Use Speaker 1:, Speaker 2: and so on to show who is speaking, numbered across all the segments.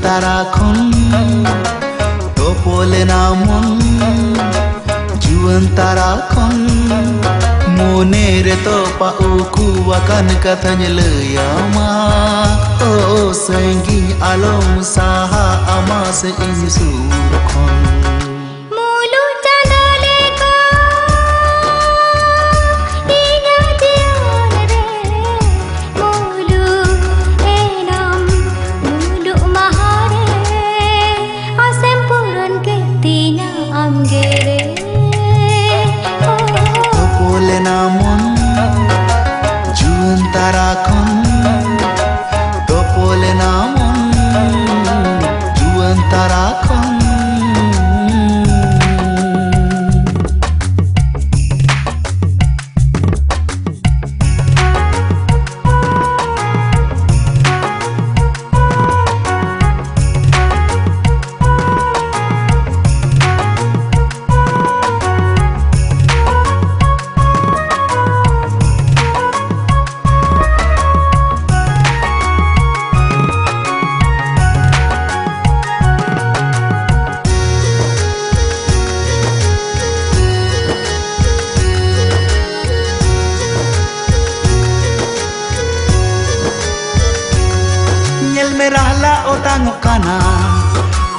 Speaker 1: tarakon topole namon juan tarakon monere topa uku akan katanya leyama oh senggi alom saha amase ini surkon tarakon topole namon juan tarakon merahla otangok kana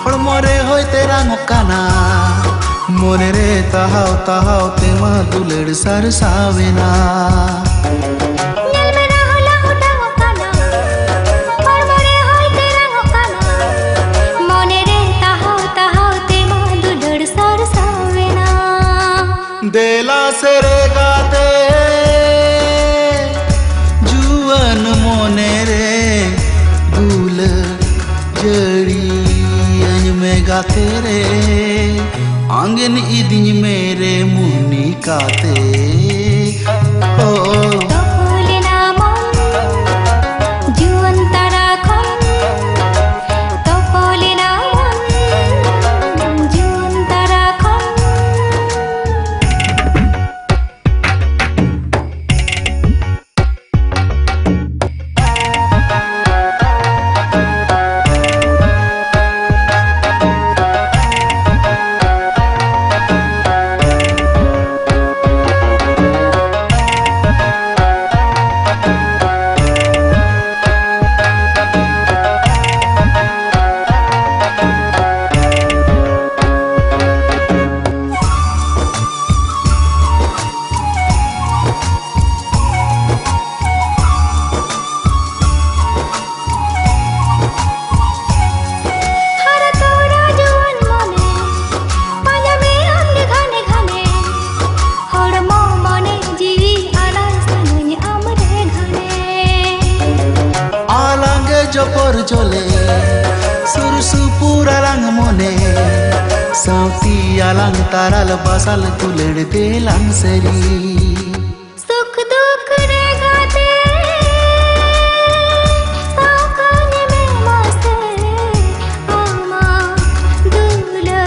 Speaker 1: hormore hoy terangok kana mone re tahaw tahaw tema duled sarsavena dela sere gate juan mone re दूल जड़ी अंज में गाते रे आंगन इदिन मेरे मुन्नी काते ओ jopor jole sursupur alang mone sauti alang taral basal tuled telang seri
Speaker 2: sukh dukh re gate saukane me maste ama dula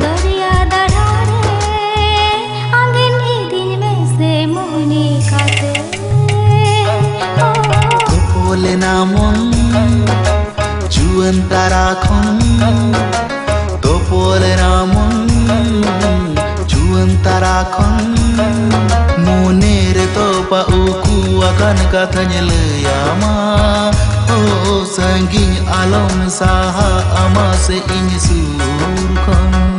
Speaker 2: dariya darare angin idin me se moni kate
Speaker 1: topole namon juan tarakon topole namon juan tarakon monere topa uku akan katanya leyama oh sanggi alam saha amase ini surkon